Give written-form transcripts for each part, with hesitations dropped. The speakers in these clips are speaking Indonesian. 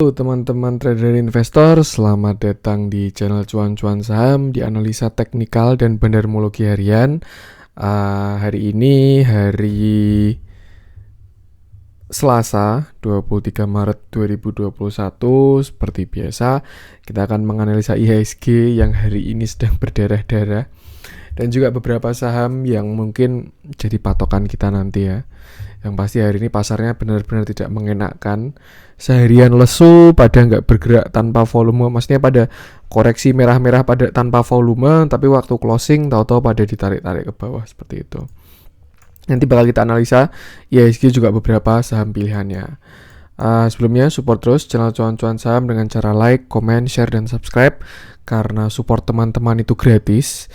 Halo teman-teman trader investor, selamat datang di channel Cuan-Cuan Saham di analisa teknikal dan bandarmologi harian. Hari ini hari Selasa 23 Maret 2021. Seperti biasa kita akan menganalisa IHSG yang hari ini sedang berdarah-darah, dan juga beberapa saham yang mungkin jadi patokan kita nanti ya. Yang pasti hari ini pasarnya benar-benar tidak mengenakkan. Seharian lesu pada nggak bergerak tanpa volume, maksudnya pada koreksi merah-merah pada tanpa volume, tapi waktu closing tahu-tahu pada ditarik-tarik ke bawah seperti itu. Nanti bakal kita analisa IHSG juga beberapa saham pilihannya. Sebelumnya support terus channel Cuan-Cuan Saham dengan cara like, comment, share, dan subscribe. Karena support teman-teman itu gratis,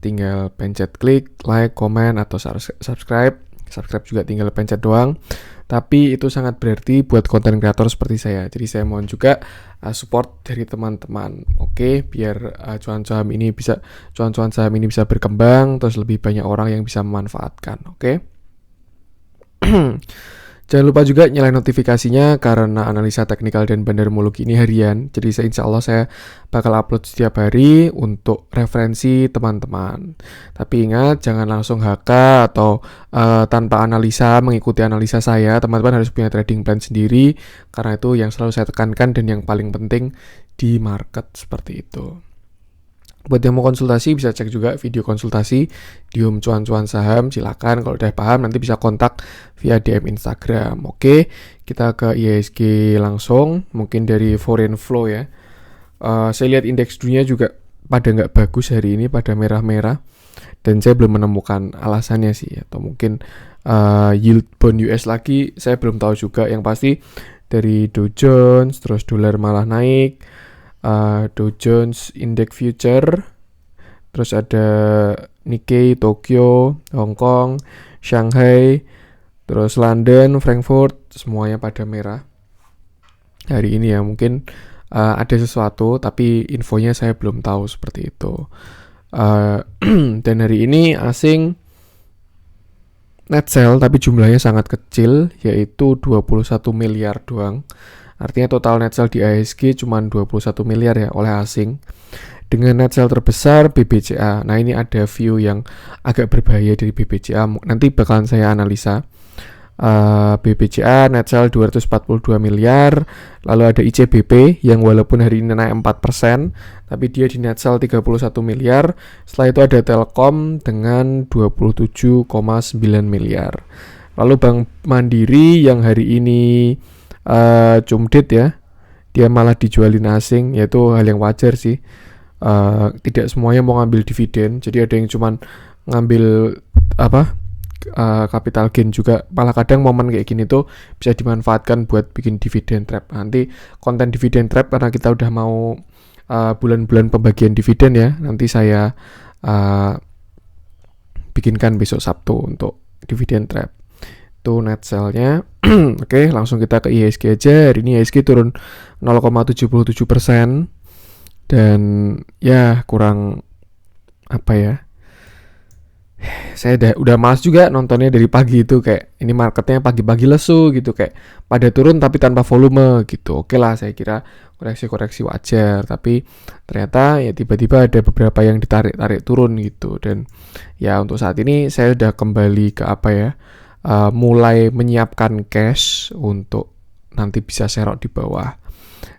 tinggal pencet klik, like, comment, atau subscribe. Subscribe juga tinggal pencet doang, tapi itu sangat berarti buat konten kreator seperti saya. Jadi saya mohon juga support dari teman-teman, oke, biar cuan-cuan saham ini bisa berkembang, terus lebih banyak orang yang bisa memanfaatkan, oke. Jangan lupa juga nyalain notifikasinya karena analisa teknikal dan bandarmologi ini harian. Jadi insya Allah saya bakal upload setiap hari untuk referensi teman-teman. Tapi ingat, jangan langsung HK atau tanpa analisa mengikuti analisa saya. Teman-teman harus punya trading plan sendiri, karena itu yang selalu saya tekankan dan yang paling penting di market seperti itu. Buat yang mau konsultasi bisa cek juga video konsultasi di Home Cuan-Cuan Saham. Silakan, kalau udah paham nanti bisa kontak via DM Instagram. Oke, kita ke IHSG langsung. Mungkin dari foreign flow ya. Saya lihat indeks dunia juga pada nggak bagus hari ini, pada merah-merah. Dan saya belum menemukan alasannya sih. Atau mungkin yield bond US lagi, saya belum tahu juga. Yang pasti dari Dow Jones, terus dolar malah naik. Dow Jones Index Future, terus ada Nikkei, Tokyo, Hong Kong, Shanghai, terus London, Frankfurt, semuanya pada merah hari ini ya. Mungkin ada sesuatu, tapi infonya saya belum tahu seperti itu. Dan hari ini asing net sell tapi jumlahnya sangat kecil, yaitu 21 miliar doang. Artinya total net sell di IHSG cuma 21 miliar ya oleh asing. Dengan net sell terbesar BBCA. Nah, ini ada view yang agak berbahaya dari BBCA. Nanti bakalan saya analisa. BBCA net sell 242 miliar. Lalu ada ICBP yang walaupun hari ini naik 4%, tapi dia di net sell 31 miliar. Setelah itu ada Telkom dengan 27,9 miliar. Lalu Bank Mandiri yang hari ini cumdit ya, dia malah dijualin asing, yaitu hal yang wajar sih. Tidak semuanya mau ngambil dividen, jadi ada yang cuman ngambil capital gain juga. Malah kadang momen kayak gini tuh bisa dimanfaatkan buat bikin dividen trap. Nanti konten dividen trap, karena kita udah mau bulan-bulan pembagian dividen ya, nanti saya bikinkan besok Sabtu untuk dividen trap. Itu net sell-nya. Oke, langsung kita ke IHSG aja. Hari ini IHSG turun 0,77%. Dan ya kurang apa ya, saya udah malas juga nontonnya dari pagi itu. Kayak ini marketnya pagi-pagi lesu gitu, kayak pada turun tapi tanpa volume gitu. Oke lah, saya kira koreksi-koreksi wajar, tapi ternyata ya tiba-tiba ada beberapa yang ditarik-tarik turun gitu. Dan ya untuk saat ini saya udah kembali ke mulai menyiapkan cash untuk nanti bisa serok di bawah.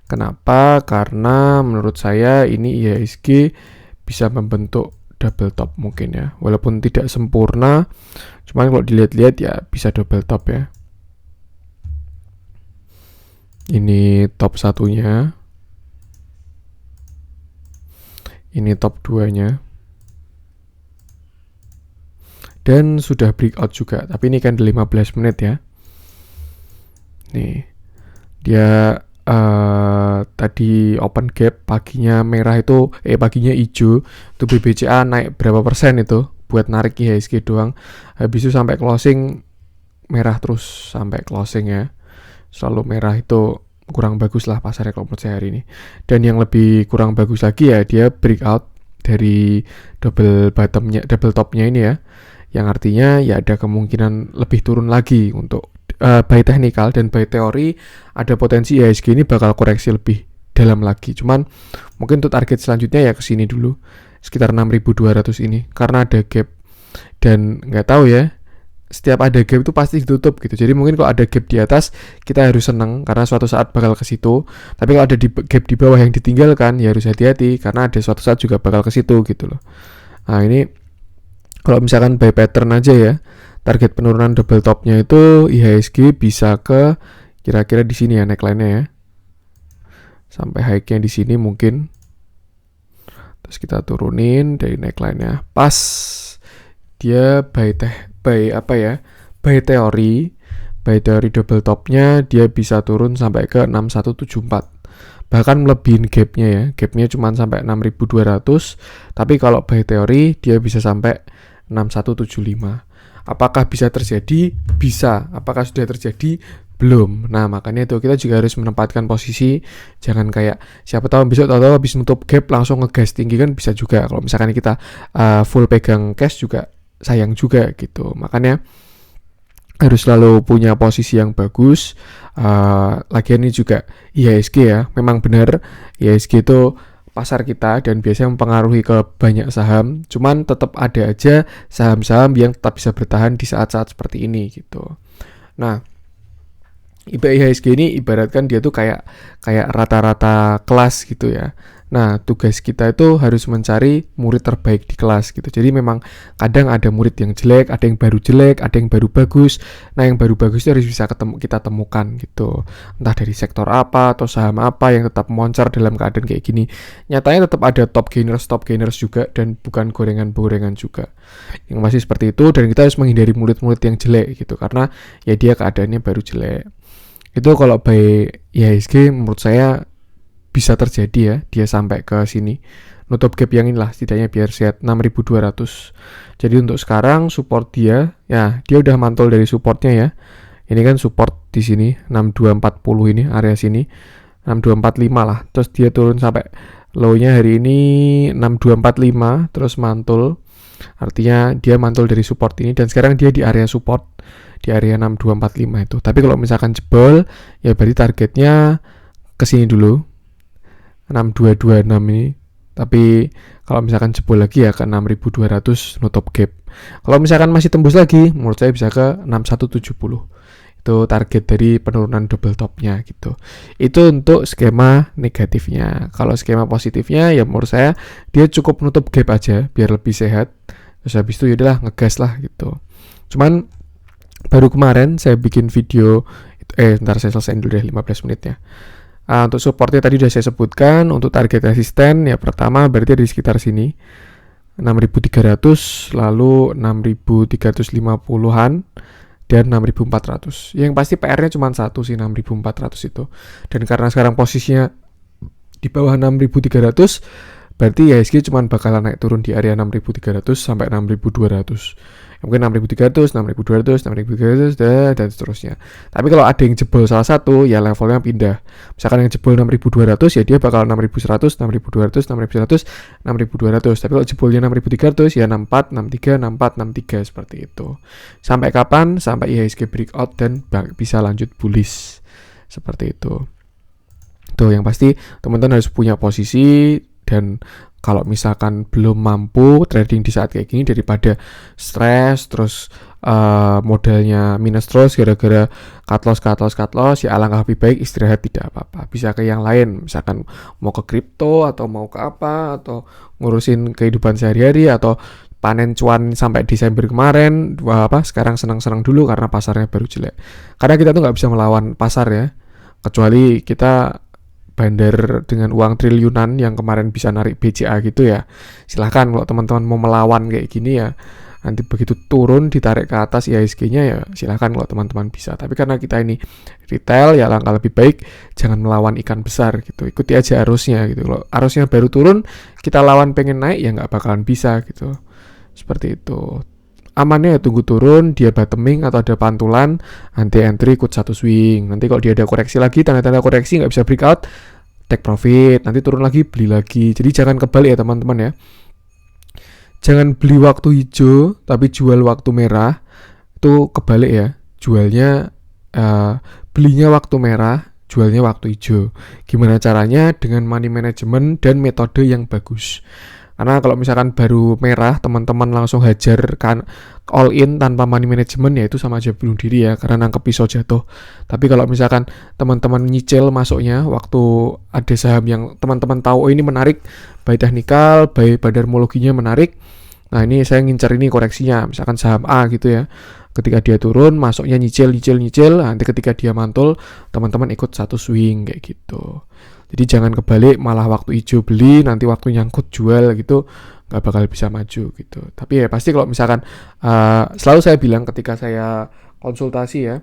Kenapa? Karena menurut saya ini IHSG bisa membentuk double top mungkin ya, walaupun tidak sempurna, cuman kalau dilihat-lihat ya bisa double top ya. Ini top satunya, ini top 2-nya. Dan sudah breakout juga, tapi ini kan 15 menit ya. Nih, dia tadi open gap, paginya merah itu, paginya hijau, itu BBCA naik berapa persen itu buat narik IHSG doang. Habis itu sampai closing merah terus sampai closing ya. Selalu merah, itu kurang bagus lah pasarnya kalau menurut saya hari ini. Dan yang lebih kurang bagus lagi ya, dia breakout dari double topnya ini ya. Yang artinya ya ada kemungkinan lebih turun lagi untuk buy technical dan buy teori ada potensi IHSG ini bakal koreksi lebih dalam lagi. Cuman mungkin untuk target selanjutnya ya kesini dulu sekitar 6.200 ini karena ada gap dan nggak tahu ya, setiap ada gap itu pasti ditutup gitu. Jadi mungkin kalau ada gap di atas kita harus seneng karena suatu saat bakal ke situ. Tapi kalau ada gap di bawah yang ditinggalkan ya harus hati-hati karena ada suatu saat juga bakal ke situ gitu loh. Nah ini kalau misalkan buy pattern aja ya, target penurunan double topnya itu IHSG bisa ke kira-kira di sini ya neckline-nya ya. Sampai high-nya di sini mungkin. Terus kita turunin dari neckline-nya. Pas dia buy teori double topnya dia bisa turun sampai ke 6174. Bahkan melebihin gapnya ya. Gapnya cuma sampai 6200. Tapi kalau buy teori dia bisa sampai 6175. Apakah bisa terjadi? Bisa. Apakah sudah terjadi? Belum. Nah makanya itu kita juga harus menempatkan posisi. Jangan kayak siapa tahu besok tahu-tahu habis nutup gap langsung ngegas tinggi kan bisa juga. Kalau misalkan kita full pegang cash juga sayang juga gitu. Makanya harus selalu punya posisi yang bagus. Lagian ini juga IHSG ya. Memang benar IHSG itu pasar kita dan biasanya mempengaruhi ke banyak saham. Cuman tetap ada aja saham-saham yang tetap bisa bertahan di saat-saat seperti ini gitu. Nah IHSG ini ibaratkan dia tuh kayak rata-rata kelas gitu ya. Nah, tugas kita itu harus mencari murid terbaik di kelas gitu. Jadi memang kadang ada murid yang jelek, ada yang baru jelek, ada yang baru bagus. Nah, yang baru bagus itu harus bisa kita temukan gitu. Entah dari sektor apa atau saham apa yang tetap moncer dalam keadaan kayak gini. Nyatanya tetap ada top gainers juga dan bukan gorengan-gorengan juga. Yang masih seperti itu dan kita harus menghindari murid-murid yang jelek gitu karena ya dia keadaannya baru jelek. Itu kalau buy IHSG menurut saya bisa terjadi ya, dia sampai ke sini nutup gap yang inilah setidaknya biar sehat 6200. Jadi untuk sekarang support dia ya, dia udah mantul dari supportnya ya. Ini kan support di sini 6240 ini area sini 6245 lah. Terus dia turun sampai low-nya hari ini 6245 terus mantul. Artinya dia mantul dari support ini dan sekarang dia di area support di area 6245 itu. Tapi kalau misalkan jebol ya berarti targetnya ke sini dulu 6226 ini. Tapi kalau misalkan jebol lagi ya ke 6200 nutup gap. Kalau misalkan masih tembus lagi menurut saya bisa ke 6170. Itu target dari penurunan double topnya gitu. Itu untuk skema negatifnya. Kalau skema positifnya ya menurut saya dia cukup nutup gap aja biar lebih sehat. Terus habis itu yaudahlah ngegas lah gitu. Cuman baru kemarin saya bikin video ntar saya selesaiin dulu deh 15 menit ya. Untuk supportnya tadi udah saya sebutkan. Untuk target resisten ya pertama berarti di sekitar sini 6.300 lalu 6.350an dan 6.400. Yang pasti PR-nya cuma satu sih 6.400 itu. Dan karena sekarang posisinya di bawah 6.300 berarti IHSG cuma bakalan naik turun di area 6.300 sampai 6.200. Mungkin 6.300, 6.200, 6.300 dan seterusnya. Tapi kalau ada yang jebol salah satu ya levelnya pindah. Misalkan yang jebol 6.200 ya dia bakal 6.100, 6.200, 6.100, 6.200. Tapi kalau jebolnya 6.300 ya 64, 63, 64, 63 seperti itu. Sampai kapan? Sampai IHSG breakout dan bisa lanjut bullish. Seperti itu. Tuh yang pasti teman-teman harus punya posisi. Dan kalau misalkan belum mampu trading di saat kayak gini daripada stres terus modalnya minus terus gara-gara cut loss ya alangkah lebih baik istirahat tidak apa-apa. Bisa ke yang lain misalkan mau ke kripto atau mau ke apa atau ngurusin kehidupan sehari-hari atau panen cuan sampai Desember kemarin sekarang senang-senang dulu karena pasarnya baru jelek. Karena kita tuh nggak bisa melawan pasar ya, kecuali kita bandar dengan uang triliunan yang kemarin bisa narik BCA gitu ya. Silahkan kalau teman-teman mau melawan kayak gini ya, nanti begitu turun ditarik ke atas IHSG-nya ya silahkan kalau teman-teman bisa. Tapi karena kita ini retail ya langkah lebih baik jangan melawan ikan besar gitu. Ikuti aja arusnya gitu. Kalau arusnya baru turun kita lawan pengen naik ya nggak bakalan bisa gitu. Seperti itu. Amannya ya tunggu turun, dia bottoming atau ada pantulan, nanti entry ikut satu swing. Nanti kalau dia ada koreksi lagi, tanda-tanda koreksi nggak bisa breakout, take profit. Nanti turun lagi, beli lagi. Jadi jangan kebalik ya teman-teman ya. Jangan beli waktu hijau, tapi jual waktu merah. Itu kebalik ya. Jualnya belinya waktu merah, jualnya waktu hijau. Gimana caranya? Dengan money management dan metode yang bagus. Karena kalau misalkan baru merah, teman-teman langsung hajar kan all in tanpa money management, ya itu sama aja bunuh diri ya, karena nangkep pisau jatuh. Tapi kalau misalkan teman-teman nyicil masuknya waktu ada saham yang teman-teman tahu, oh ini menarik, by technical, by bandarmologinya menarik, nah ini saya ngincar ini koreksinya, misalkan saham A gitu ya. Ketika dia turun, masuknya nyicil, nanti ketika dia mantul, teman-teman ikut satu swing kayak gitu. Jadi jangan kebalik, malah waktu hijau beli, nanti waktu nyangkut jual gitu, nggak bakal bisa maju gitu. Tapi ya pasti kalau misalkan, selalu saya bilang ketika saya konsultasi ya,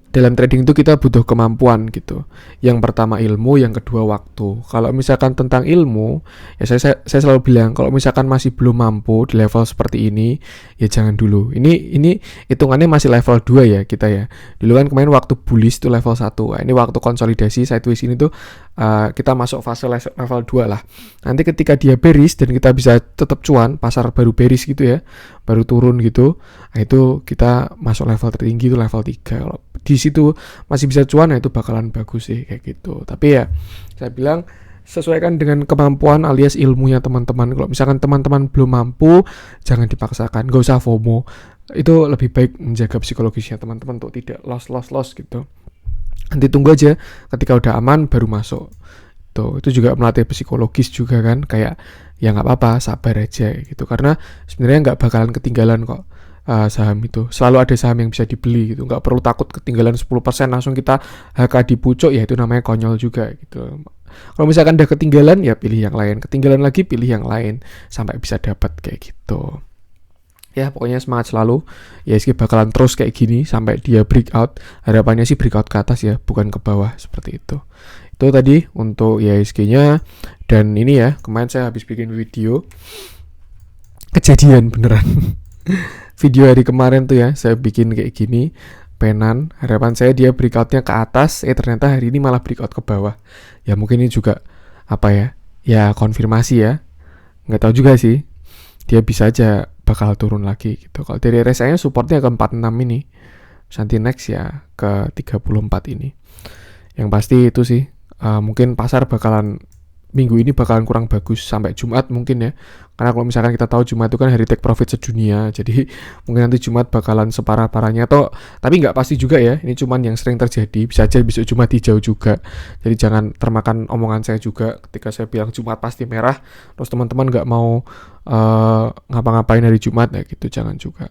dalam trading itu kita butuh kemampuan gitu. Yang pertama ilmu, yang kedua waktu. Kalau misalkan tentang ilmu, ya saya selalu bilang kalau misalkan masih belum mampu di level seperti ini, ya jangan dulu. Ini hitungannya masih level 2 ya kita ya. Dulu kan kemarin waktu bullish itu level 1. Nah, ini waktu konsolidasi sideways ini tuh kita masuk fase level 2 lah. Nanti ketika dia bearish dan kita bisa tetap cuan, pasar baru bearish gitu ya, baru turun gitu. Nah, itu kita masuk level tertinggi itu level 3. Kalau di situ masih bisa cuan, ya itu bakalan bagus sih kayak gitu. Tapi ya saya bilang sesuaikan dengan kemampuan alias ilmunya teman-teman. Kalau misalkan teman-teman belum mampu, jangan dipaksakan, gak usah FOMO. Itu lebih baik menjaga psikologisnya teman-teman untuk tidak loss gitu. Nanti tunggu aja ketika udah aman baru masuk. Itu juga melatih psikologis juga kan, kayak ya nggak apa-apa, sabar aja gitu. Karena sebenarnya nggak bakalan ketinggalan kok. Saham itu selalu ada saham yang bisa dibeli gitu, nggak perlu takut ketinggalan 10% langsung kita HK di pucuk, ya itu namanya konyol juga gitu. Kalau misalkan udah ketinggalan, ya pilih yang lain, ketinggalan lagi pilih yang lain sampai bisa dapat kayak gitu. Ya pokoknya semangat selalu. IHSG bakalan terus kayak gini sampai dia breakout. Harapannya sih breakout ke atas ya, bukan ke bawah seperti itu. Itu tadi untuk IHSG-nya. Dan ini ya, kemarin saya habis bikin video, kejadian beneran. Video hari kemarin tuh ya, saya bikin kayak gini, penan, harapan saya dia breakoutnya ke atas, ternyata hari ini malah breakout ke bawah. Ya mungkin ini juga apa ya konfirmasi ya, nggak tahu juga sih, dia bisa aja bakal turun lagi gitu. Kalau dari RSI-nya supportnya ke 46 ini, nanti next ya ke 34 ini. Yang pasti itu sih, mungkin pasar bakalan minggu ini bakalan kurang bagus sampai Jumat mungkin ya. Karena kalau misalkan kita tahu Jumat itu kan hari take profit sedunia, jadi mungkin nanti Jumat bakalan separah-parahnya tapi nggak pasti juga ya. Ini cuman yang sering terjadi, bisa aja besok Jumat hijau juga. Jadi jangan termakan omongan saya juga ketika saya bilang Jumat pasti merah, terus teman-teman nggak mau ngapa-ngapain hari Jumat ya gitu, jangan juga.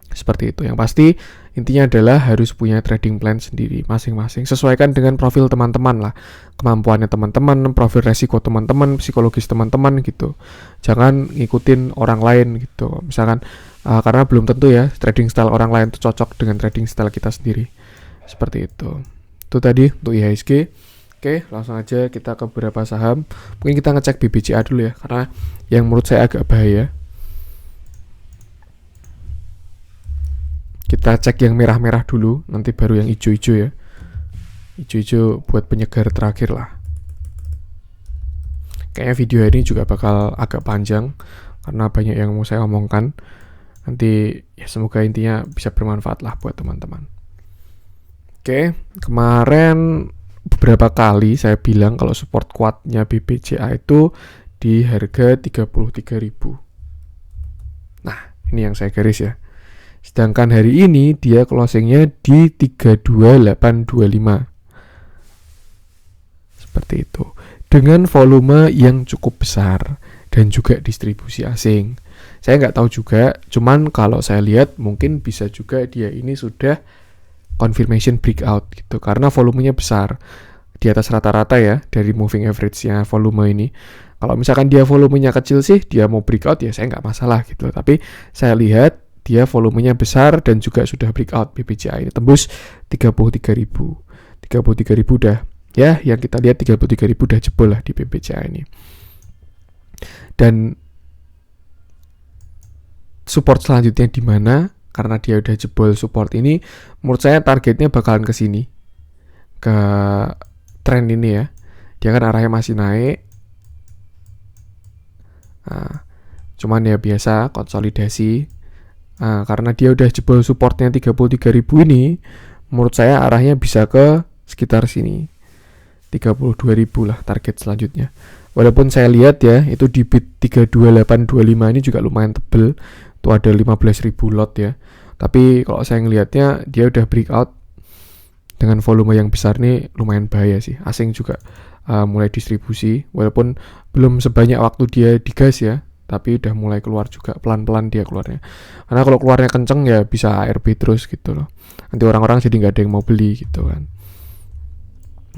Seperti itu. Yang pasti intinya adalah harus punya trading plan sendiri masing-masing. Sesuaikan dengan profil teman-teman lah. Kemampuannya teman-teman, profil resiko teman-teman, psikologis teman-teman gitu. Jangan ngikutin orang lain gitu. Misalkan karena belum tentu ya trading style orang lain itu cocok dengan trading style kita sendiri. Seperti itu. Itu tadi untuk IHSG. Oke, langsung aja kita ke beberapa saham. Mungkin kita ngecek BBCA dulu ya, karena yang menurut saya agak bahaya. Kita cek yang merah-merah dulu, nanti baru yang hijau-hijau ya. Hijau-hijau buat penyegar terakhir lah. Kayaknya video ini juga bakal agak panjang, karena banyak yang mau saya omongkan. Nanti ya semoga intinya bisa bermanfaat lah buat teman-teman. Oke, kemarin beberapa kali saya bilang kalau support kuatnya BBCA itu di harga 33.000. Nah, ini yang saya garis ya. Sedangkan hari ini dia closingnya di 32825. Seperti itu. Dengan volume yang cukup besar dan juga distribusi asing. Saya nggak tahu juga, cuman kalau saya lihat mungkin bisa juga dia ini sudah confirmation breakout gitu. Karena volumenya besar. Di atas rata-rata ya dari moving average-nya volume ini. Kalau misalkan dia volumenya kecil sih, dia mau breakout ya saya nggak masalah gitu. Tapi saya lihat dia volumenya besar dan juga sudah breakout. BBCA ini tembus 33.000. 33.000 udah ya, yang kita lihat 33.000 udah jebol lah di BBCA ini. Dan support selanjutnya di mana? Karena dia udah jebol support ini, menurut saya targetnya bakalan ke sini. Ke tren ini ya. Dia kan arahnya masih naik. Nah, cuman ya biasa konsolidasi Nah, karena dia udah jebol supportnya 33.000 ini, menurut saya arahnya bisa ke sekitar sini. 32.000 lah target selanjutnya. Walaupun saya lihat ya, itu di bid 32825 ini juga lumayan tebel. Itu ada 15.000 lot ya. Tapi kalau saya ngelihatnya dia udah breakout dengan volume yang besar nih lumayan bahaya sih. Asing juga mulai distribusi, walaupun belum sebanyak waktu dia digas ya, tapi udah mulai keluar juga, pelan-pelan dia keluarnya. Karena kalau keluarnya kenceng ya bisa ARB terus gitu loh. Nanti orang-orang jadi nggak ada yang mau beli gitu kan.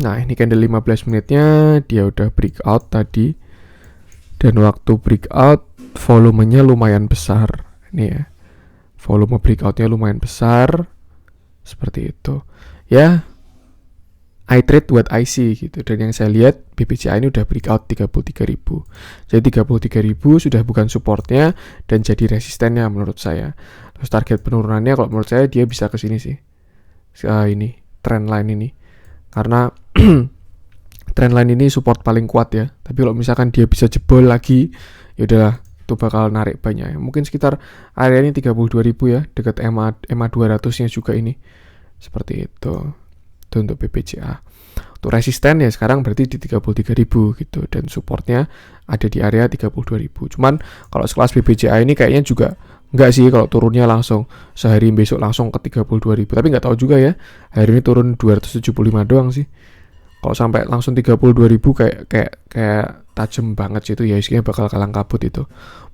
Nah ini candle 15 menitnya dia udah breakout tadi, dan waktu breakout volumenya lumayan besar. Ini ya, volume breakoutnya lumayan besar seperti itu ya. I trade what I see gitu. Dan yang saya lihat BBCA ini udah breakout 33.000. Jadi 33.000 sudah bukan supportnya dan jadi resistennya menurut saya. Terus target penurunannya kalau menurut saya dia bisa ke sini sih. Ini trend line ini. Karena trend line ini support paling kuat ya. Tapi kalau misalkan dia bisa jebol lagi, ya udahlah, itu bakal narik banyak ya. Mungkin sekitar area ini 32.000 ya, dekat EMA 200-nya juga ini. Seperti itu. Itu untuk BBCA. Untuk resisten ya sekarang berarti di 33.000 gitu, dan supportnya ada di area 32.000. Cuman kalau sekelas BBCA ini kayaknya juga enggak sih kalau turunnya langsung sehari besok langsung ke 32.000. Tapi nggak tahu juga ya. Hari ini turun 275 doang sih. Kalau sampai langsung 32.000 kayak tajam banget sih itu ya, isinya bakal kalang kabut itu.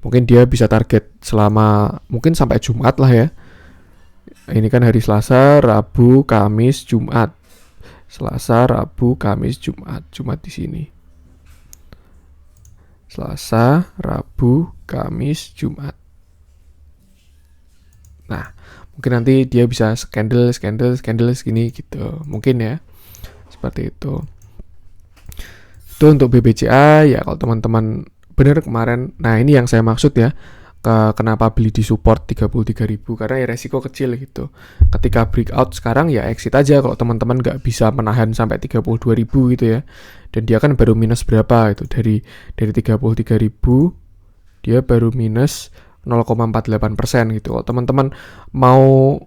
Mungkin dia bisa target selama mungkin sampai Jumat lah ya. Ini kan hari Selasa, Rabu, Kamis, Jumat. Selasa, Rabu, Kamis, Jumat. Jumat di sini. Selasa, Rabu, Kamis, Jumat. Nah, mungkin nanti dia bisa candle segini gitu. Mungkin ya. Seperti itu. Itu untuk BBCA ya, kalau teman-teman benar kemarin. Nah, ini yang saya maksud ya. Kenapa beli di support 33.000, karena ya resiko kecil gitu. Ketika breakout sekarang ya exit aja kalau teman-teman nggak bisa menahan sampai 32.000 gitu ya. Dan dia kan baru minus berapa itu, dari 33.000 dia baru minus 0,48% gitu. Kalau teman-teman mau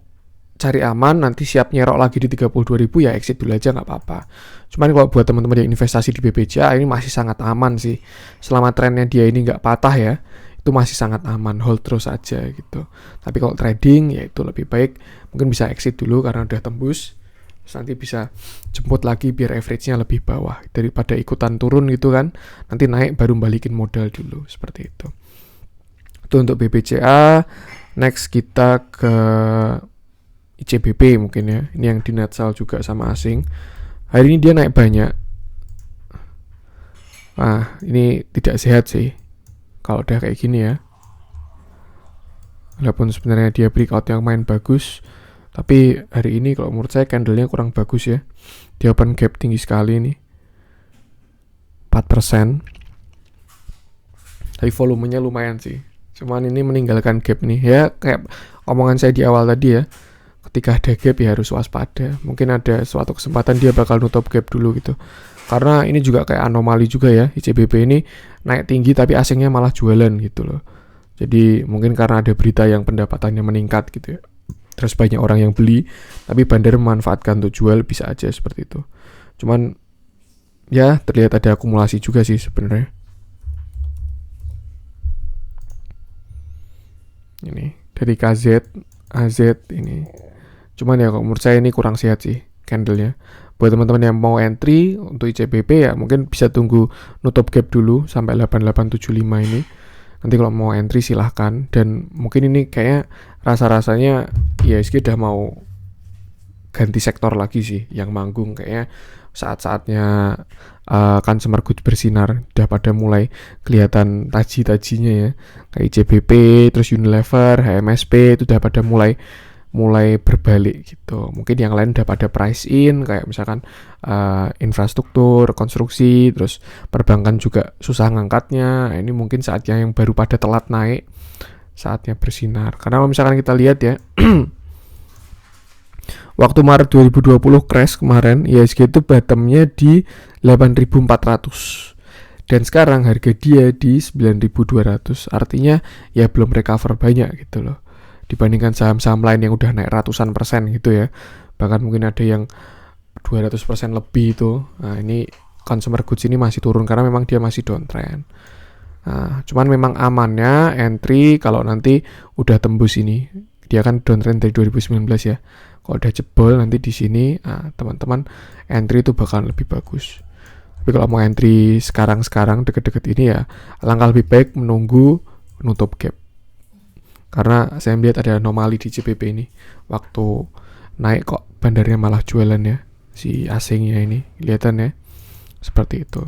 cari aman, nanti siap nyerok lagi di 32.000 ya exit dulu aja nggak apa-apa. Cuman kalau buat teman-teman yang investasi di BBCA ini masih sangat aman sih. Selama trennya dia ini nggak patah ya, itu masih sangat aman, hold terus aja gitu. Tapi kalau trading ya itu lebih baik mungkin bisa exit dulu karena udah tembus, terus nanti bisa jemput lagi biar average-nya lebih bawah daripada ikutan turun gitu kan. Nanti naik baru balikin modal dulu, seperti itu. Itu untuk BBCA. Next kita ke ICBP mungkin ya. Ini yang di Netsal juga sama asing. Hari ini dia naik banyak. Nah, ini tidak sehat sih kalau udah kayak gini ya. Walaupun sebenarnya dia breakout yang main bagus, tapi hari ini kalau menurut saya candlenya kurang bagus ya. Dia open gap tinggi sekali ini, 4%. Tapi volumenya lumayan sih. Cuman ini meninggalkan gap nih ya, kayak omongan saya di awal tadi ya. Ketika ada gap ya harus waspada. Mungkin ada suatu kesempatan dia bakal nutup gap dulu gitu. Karena ini juga kayak anomali juga ya, ICBP ini naik tinggi tapi asingnya malah jualan gitu loh. Jadi mungkin karena ada berita yang pendapatannya meningkat gitu ya, terus banyak orang yang beli, tapi bandar memanfaatkan untuk jual, bisa aja seperti itu. Cuman ya terlihat ada akumulasi juga sih sebenarnya. Ini dari KZ, AZ ini. Cuman ya kalau menurut saya ini kurang sehat sih candlenya. Buat teman-teman yang mau entry untuk ICBP ya mungkin bisa tunggu nutup gap dulu sampai 8875 ini. Nanti kalau mau entry silahkan. Dan mungkin ini kayaknya rasa-rasanya IHSG udah mau ganti sektor lagi sih yang manggung. Kayaknya saat-saatnya consumer goods bersinar. Udah pada mulai kelihatan taji-tajinya ya. Kayak ICBP, terus Unilever, HMSP itu udah pada mulai berbalik gitu. Mungkin yang lain udah pada price in, kayak misalkan infrastruktur, konstruksi, terus perbankan juga susah ngangkatnya. Ini mungkin saatnya yang baru pada telat naik, saatnya bersinar. Karena kalau misalkan kita lihat ya, waktu Maret 2020 crash kemarin, IHSG itu bottomnya di 8.400. Dan sekarang harga dia di 9.200. Artinya ya belum recover banyak gitu loh. dibandingkan saham-saham lain yang udah naik ratusan persen gitu ya. Bahkan mungkin ada yang 200% lebih itu. Nah, ini consumer goods ini masih turun karena memang dia masih downtrend. Nah, cuman memang amannya entry kalau nanti udah tembus ini. Dia kan downtrend dari 2019 ya. Kalau udah jebol nanti di sini, nah, teman-teman entry itu bakal lebih bagus. Tapi kalau mau entry sekarang deket-deket ini ya, langkah lebih baik menunggu nutup gap. Karena saya melihat ada anomali di CPP ini. Waktu naik kok bandarnya malah jualan ya, si asingnya ini, kelihatan ya. Seperti itu.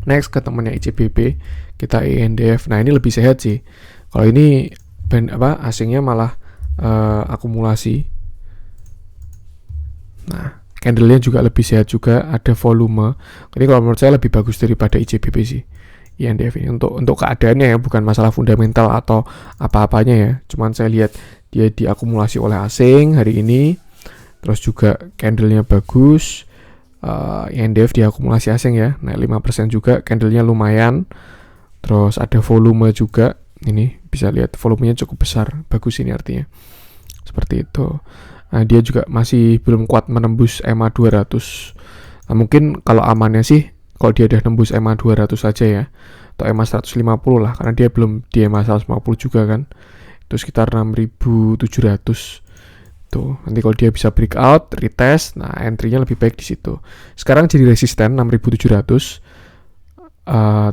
Next ke temannya ICBP, kita INDF. Nah, ini lebih sehat sih. Kalau ini asingnya malah akumulasi. Nah, candle-nya juga lebih sehat juga, ada volume. Ini kalau menurut saya lebih bagus daripada ICBP sih. INDF ini untuk keadaannya ya, bukan masalah fundamental atau apa-apanya ya. Cuman saya lihat dia diakumulasi oleh asing hari ini. Terus juga candle-nya bagus. INDF diakumulasi asing ya, naik 5% juga, candle-nya lumayan. Terus ada volume juga. Ini bisa lihat volumenya cukup besar, bagus ini artinya. Seperti itu. Nah, dia juga masih belum kuat menembus EMA 200. Nah, mungkin kalau amannya sih kalau dia udah nembus EMA 200 saja ya, atau EMA 150 lah, karena dia belum di EMA 150 juga kan. Itu sekitar 6.700. Tuh, nanti kalau dia bisa breakout, retest, nah entry-nya lebih baik di situ. Sekarang jadi resisten 6.700.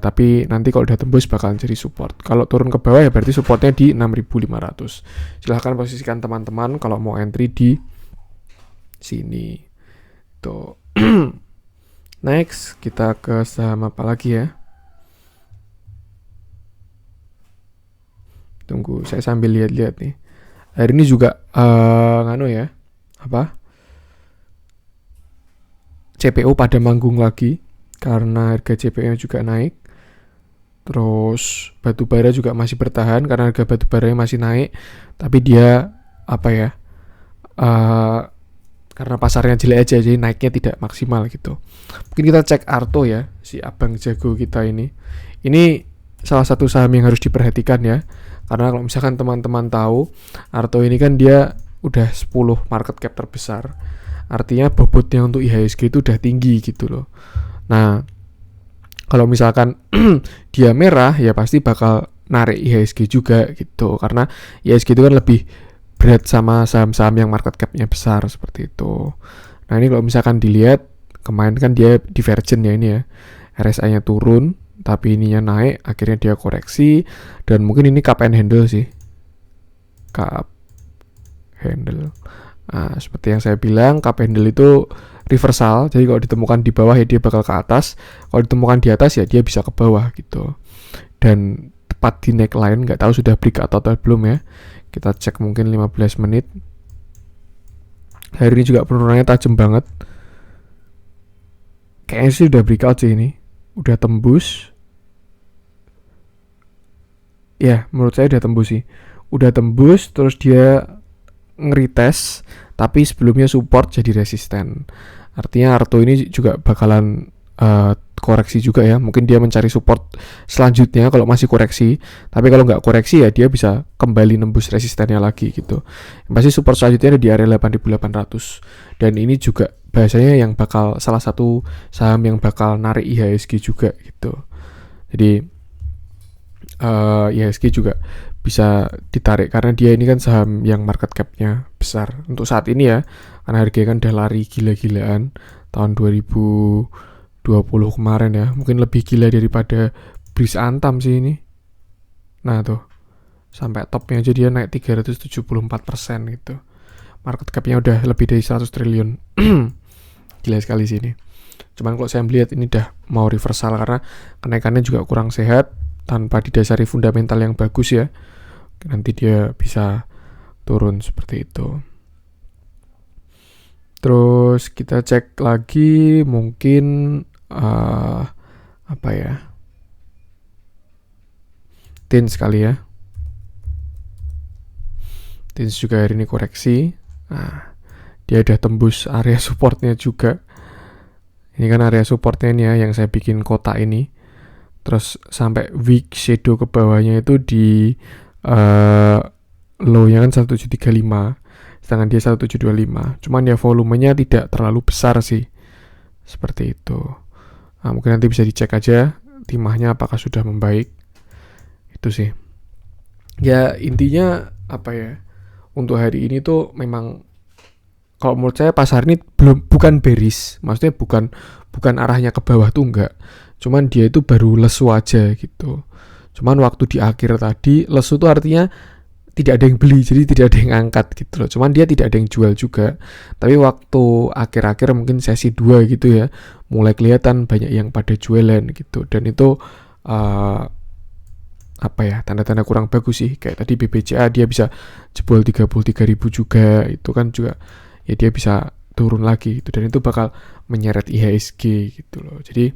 Tapi nanti kalau udah tembus bakalan jadi support. Kalau turun ke bawah ya berarti supportnya di 6.500. Silahkan posisikan teman-teman kalau mau entry di sini. Tuh. Next, kita ke saham apa lagi ya? Tunggu, saya sambil lihat-lihat nih. Hari ini juga ya. CPO pada manggung lagi karena harga CPO juga naik. Terus batubara juga masih bertahan karena harga batubaranya masih naik, tapi dia karena pasarnya jelek aja, jadi naiknya tidak maksimal gitu. Mungkin kita cek Arto ya, si abang jago kita ini. Ini salah satu saham yang harus diperhatikan ya, karena kalau misalkan teman-teman tahu, Arto ini kan dia udah 10 market cap terbesar. Artinya bobotnya untuk IHSG itu udah tinggi gitu loh. Nah, kalau misalkan dia merah ya pasti bakal narik IHSG juga gitu, karena IHSG itu kan lebih berat sama saham-saham yang market cap-nya besar seperti itu. Nah, ini kalau misalkan dilihat kemarin kan dia divergent ya ini ya, RSI-nya turun tapi ininya naik, akhirnya dia koreksi, dan mungkin ini cup and handle sih, cup handle. Nah, seperti yang saya bilang, cup handle itu reversal, jadi kalau ditemukan di bawah ya dia bakal ke atas, kalau ditemukan di atas ya dia bisa ke bawah gitu. Dan tepat di neckline, nggak tahu sudah break atau belum ya, kita cek mungkin 15 menit. Hari ini juga penurunannya tajam banget, kayaknya sih udah breakout sih ini, udah tembus ya, menurut saya udah tembus sih, udah tembus. Terus dia ngeretest tapi sebelumnya support jadi resisten, artinya Arto ini juga bakalan koreksi juga ya, mungkin dia mencari support selanjutnya kalau masih koreksi, tapi kalau nggak koreksi ya dia bisa kembali nembus resistennya lagi gitu. Yang pasti support selanjutnya ada di area 8.800, dan ini juga bahasanya yang bakal salah satu saham yang bakal narik IHSG juga gitu. Jadi IHSG juga bisa ditarik karena dia ini kan saham yang market cap-nya besar untuk saat ini ya, karena harganya kan udah lari gila-gilaan tahun 2020 kemarin ya, mungkin lebih gila daripada Bris Antam sih ini. Nah tuh, sampai topnya aja dia naik 374% gitu, market cap-nya udah lebih dari 100 triliun. Gila sekali sih ini. Cuman kalau saya melihat ini udah mau reversal karena kenaikannya juga kurang sehat, tanpa didasari fundamental yang bagus ya, nanti dia bisa turun seperti itu. Terus kita cek lagi mungkin TINS kali ya. TINS juga hari ini koreksi. Nah, dia udah tembus area supportnya juga. Ini kan area supportnya ini ya, yang saya bikin kotak ini. Terus sampai weak shadow ke bawahnya itu di low-nya kan 1735, sedangkan dia 1725. Cuman ya volumenya tidak terlalu besar sih, seperti itu. Nah, mungkin nanti bisa dicek aja timahnya apakah sudah membaik. Itu sih. Ya intinya apa ya? Untuk hari ini tuh memang kalau menurut saya pasar ini bukan bearish, maksudnya bukan arahnya ke bawah tuh enggak. Cuman dia itu baru lesu aja gitu. Cuman waktu di akhir tadi lesu tuh artinya tidak ada yang beli, jadi tidak ada yang angkat gitu loh. Cuman dia tidak ada yang jual juga. Tapi waktu akhir-akhir mungkin sesi 2 gitu ya, mulai kelihatan banyak yang pada jualan gitu. Dan itu apa ya, tanda-tanda kurang bagus sih. Kayak tadi BBCA dia bisa jebol 33.000 juga, itu kan juga ya dia bisa turun lagi gitu, dan itu bakal menyeret IHSG gitu loh. Jadi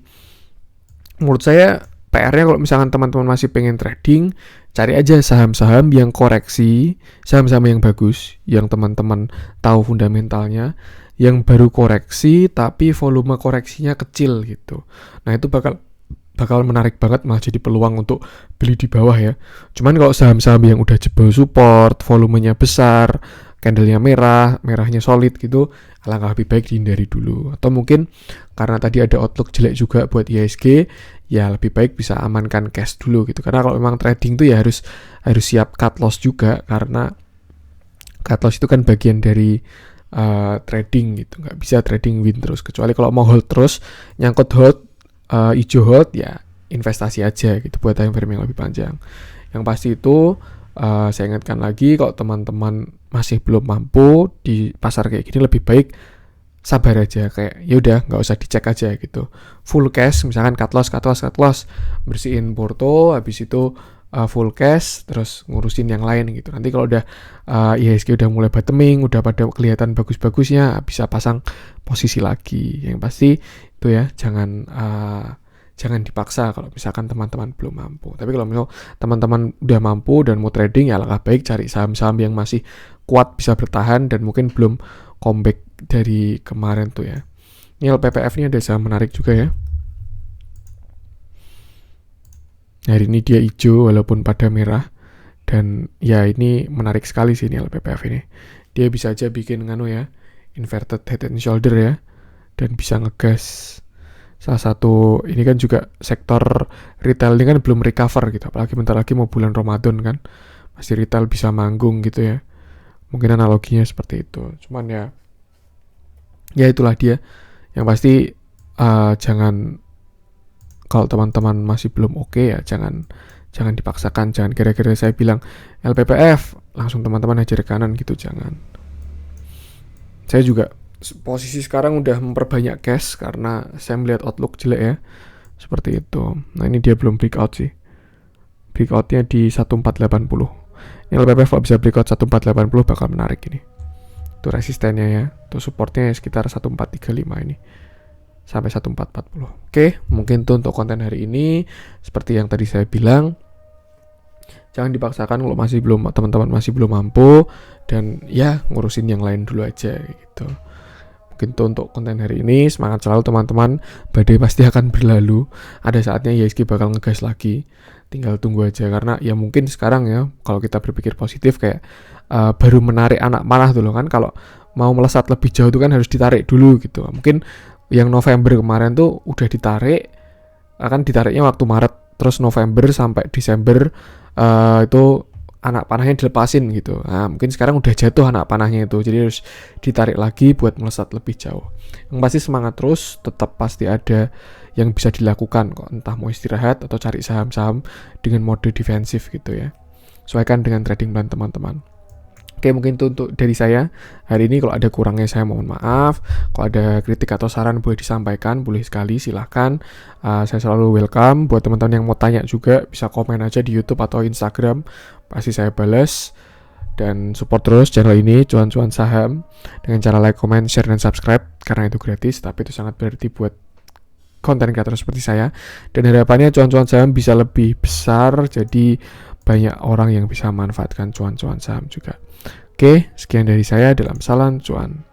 menurut saya PR-nya kalau misalkan teman-teman masih pengen trading, cari aja saham-saham yang koreksi, saham-saham yang bagus, yang teman-teman tahu fundamentalnya, yang baru koreksi tapi volume koreksinya kecil gitu. Nah itu bakal menarik banget, malah jadi peluang untuk beli di bawah ya. Cuman kalau saham-saham yang udah jebol support, volumenya besar, candlenya merah, merahnya solid gitu, alangkah lebih baik dihindari dulu. Atau mungkin karena tadi ada outlook jelek juga buat IHSG, ya lebih baik bisa amankan cash dulu gitu. Karena kalau memang trading tuh ya harus siap cut loss juga, karena cut loss itu kan bagian dari trading gitu. Nggak bisa trading win terus, kecuali kalau mau hold terus, nyangkut hold, hijau hold, ya investasi aja gitu buat time frame yang lebih panjang. Yang pasti itu saya ingatkan lagi, kalau teman-teman masih belum mampu di pasar kayak gini, lebih baik sabar aja, kayak ya udah nggak usah dicek aja gitu, full cash, misalkan cut loss, bersihin porto, habis itu full cash, terus ngurusin yang lain gitu. Nanti kalau udah IHSG udah mulai bottoming, udah pada kelihatan bagus-bagusnya, bisa pasang posisi lagi. Yang pasti itu ya, jangan dipaksa kalau misalkan teman-teman belum mampu. Tapi kalau misal teman-teman udah mampu dan mau trading, ya langkah baik cari saham-saham yang masih kuat, bisa bertahan, dan mungkin belum comeback dari kemarin tuh ya. Ini LPPF ini ada saham menarik juga ya. Hari ini dia hijau walaupun pada merah, dan ya ini menarik sekali sih ini LPPF ini. Dia bisa aja bikin ya, inverted head and shoulder ya, dan bisa ngegas. Salah satu ini kan juga sektor retail ini kan belum recover gitu, apalagi bentar lagi mau bulan Ramadan kan, masih retail bisa manggung gitu ya. Mungkin analoginya seperti itu. Cuman ya itulah dia. Yang pasti jangan, kalau teman-teman masih belum oke ya jangan dipaksakan, jangan kira-kira saya bilang LPPF langsung teman-teman hajar kanan gitu, jangan. Saya juga posisi sekarang udah memperbanyak cash karena saya melihat outlook jelek ya, seperti itu. Nah ini dia belum breakout sih, breakoutnya di 1480. Ini LPPF kalau bisa breakout 1480 bakal menarik ini. Itu resistennya ya, itu supportnya sekitar 1435 ini sampai 1440. Oke, mungkin itu untuk konten hari ini. Seperti yang tadi saya bilang, jangan dipaksakan kalau teman-teman masih belum mampu, dan ya ngurusin yang lain dulu aja gitu. Mungkin itu untuk konten hari ini. Semangat selalu teman-teman, badai pasti akan berlalu. Ada saatnya IHSG bakal ngegas lagi, tinggal tunggu aja. Karena ya mungkin sekarang ya, kalau kita berpikir positif, kayak baru menarik anak panah dulu kan. Kalau mau melesat lebih jauh tuh kan harus ditarik dulu gitu. Mungkin yang November kemarin tuh udah ditarik, akan ditariknya waktu Maret, terus November sampai Desember itu anak panahnya dilepasin gitu. Nah mungkin sekarang udah jatuh anak panahnya itu, jadi harus ditarik lagi buat melesat lebih jauh. Yang pasti semangat terus, tetap pasti ada yang bisa dilakukan kok, entah mau istirahat atau cari saham-saham dengan mode defensif gitu ya. Sesuaikan dengan trading plan teman-teman. Oke, mungkin itu untuk dari saya hari ini. Kalau ada kurangnya saya mohon maaf. Kalau ada kritik atau saran boleh disampaikan, boleh sekali, silahkan. Saya selalu welcome. Buat teman-teman yang mau tanya juga bisa komen aja di YouTube atau Instagram, pasti saya balas. Dan support terus channel ini, cuan-cuan saham, dengan cara like, comment, share, dan subscribe, karena itu gratis, tapi itu sangat berarti buat konten kreator seperti saya. Dan harapannya cuan-cuan saham bisa lebih besar, jadi banyak orang yang bisa manfaatkan cuan-cuan saham juga. Oke, sekian dari saya dalam Salam Cuan.